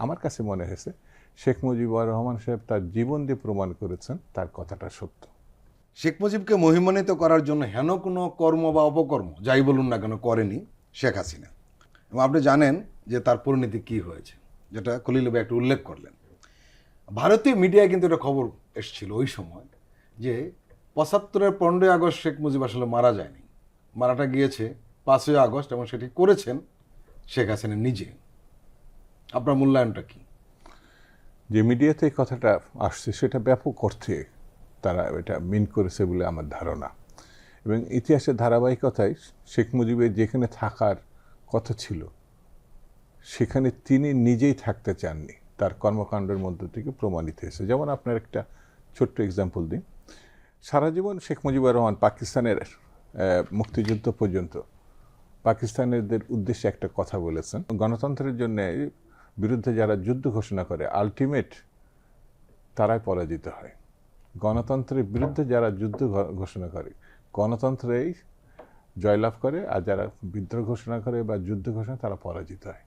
আমার কাছে মনে হয়েছে শেখ মুজিবুর রহমান সাহেব তার জীবন দিয়ে প্রমাণ করেছেন তার কথাটা সত্য। শেখ মুজিবকে মহিমান্বিত করার জন্য হেন কোনো কর্ম বা অপকর্ম যাই বলুন না কেন করেনি শেখ হাসিনা। এবং আপনি জানেন যে তার পরিণতি কি হয়েছে, যেটা খলিল ভাই একটু উল্লেখ করলেন। ভারতীয় মিডিয়ায় কিন্তু একটা খবর এসেছিল ওই সময় যে ৭৫-এর 15ই আগস্ট শেখ মুজিব আসলে মারা যায়নি, মারাটা গিয়েছে 5ই আগস্ট, এবং সেটি করেছেন শেখ হাসিনা নিজে। আপনার মূল্যায়নটা কি? যে মিডিয়াতে এই কথাটা আসছে সেটা ব্যাপক অর্থে তারা এটা মিন করেছে বলে আমার ধারণা। এবং ইতিহাসের ধারাবাহিকতায় শেখ মুজিবের যেখানে থাকার কথা ছিল সেখানে তিনি নিজেই থাকতে চাননি, তার কর্মকাণ্ডের মধ্য থেকে প্রমাণিত হয়েছে। যেমন আপনার একটা ছোট্ট এক্সাম্পল দিন। সারা জীবন শেখ মুজিবুর রহমান পাকিস্তানের মুক্তিযুদ্ধ পর্যন্ত পাকিস্তানিদের উদ্দেশ্যে একটা কথা বলেছেন, গণতন্ত্রের জন্য বিরুদ্ধে যারা যুদ্ধ ঘোষণা করে আলটিমেট তারাই পরাজিত হয়। গণতন্ত্রের বিরুদ্ধে যারা যুদ্ধ ঘোষণা করে গণতন্ত্রেই জয়লাভ করে, আর যারা বিদ্রোহ ঘোষণা করে বা যুদ্ধ ঘোষণা তারা পরাজিত হয়।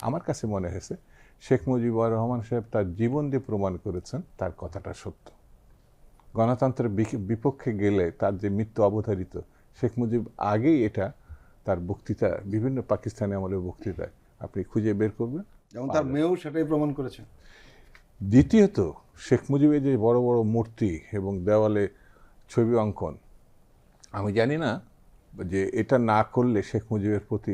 আমার কাছে মনে হয়েছে শেখ মুজিবুর রহমান সাহেব তার জীবন দিয়ে প্রমাণ করেছেন তার কথাটা সত্য। গণতন্ত্রের বিপক্ষে গেলে তার যে মৃত্যু অবধারিত, শেখ মুজিব আগেই এটা তার বক্তৃতা, বিভিন্ন পাকিস্তানি আমলের বক্তৃতায় আপনি খুঁজে বের করবেন, এবং তার মেয়েও সেটাই প্রমাণ করেছে। দ্বিতীয়ত শেখ মুজিবের যে বড় বড় মূর্তি এবং দেওয়ালে ছবি অঙ্কন, আমি জানি না যে এটা না করলে শেখ মুজিবের প্রতি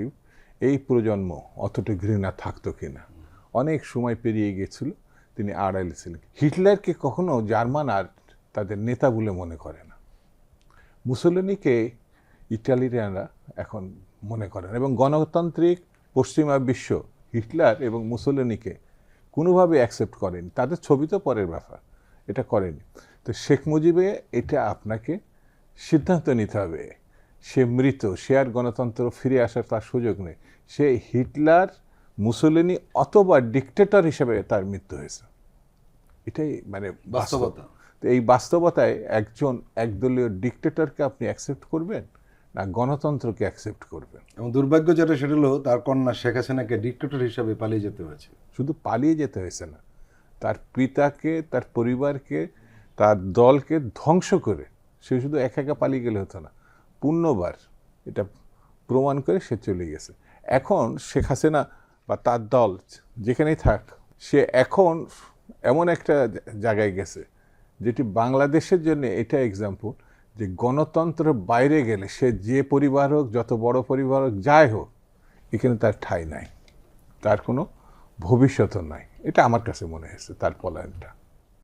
এই প্রজন্ম অতটা ঘৃণা থাকতো কিনা। অনেক সময় পেরিয়ে গিয়েছিল, তিনি আড়ালে ছিলেন। হিটলারকে কখনো জার্মান আর তাদের নেতা বলে মনে করে না, মুসোলিনিকে ইটালিয়ানরা এখন মনে করেন, এবং গণতান্ত্রিক পশ্চিমা বিশ্ব হিটলার এবং মুসোলিনিকে কোনোভাবে অ্যাকসেপ্ট করেনি। তাদের ছবি তো পরের ব্যাপার, এটা করেনি। তো শেখ মুজিবে এটা আপনাকে সিদ্ধান্ত নিতে হবে, সে মৃত, সে আর গণতন্ত্র ফিরে আসার তার সুযোগ নেই। সে হিটলার, মুসোলিনি অথবা ডিক্টেটর হিসেবে তার মৃত্যু হয়েছে, এটাই মানে বাস্তবতা। তো এই বাস্তবতায় একজন একদলীয় ডিক্টেটরকে আপনি অ্যাকসেপ্ট করবেন না গণতন্ত্রকে অ্যাকসেপ্ট করবেন? এবং দুর্ভাগ্য যেটা সেটা হলো তার কন্যা শেখ হাসিনাকে ডিক্টেটর হিসাবে পালিয়ে যেতে হয়েছে। শুধু পালিয়ে যেতে হয়েছে না, তার পিতাকে, তার পরিবারকে, তার দলকে ধ্বংস করে সে শুধু একা একা পালিয়ে গেলে হতো না, পুনর্বার এটা প্রমাণ করে সে চলে গেছে। এখন শেখ হাসিনা বা তার দল যেখানেই থাক, সে এখন এমন একটা জায়গায় গেছে যেটি বাংলাদেশের জন্য এটা এক্সাম্পল যে গণতন্ত্র বাইরে গেলে সে যে পরিবার হোক, যত বড় পরিবার হোক, যাই হোক, এখানে তার ঠাঁই নাই, তার কোনো ভবিষ্যৎও নাই। এটা আমার কাছে মনে হয়েছে তার পলায়নটা।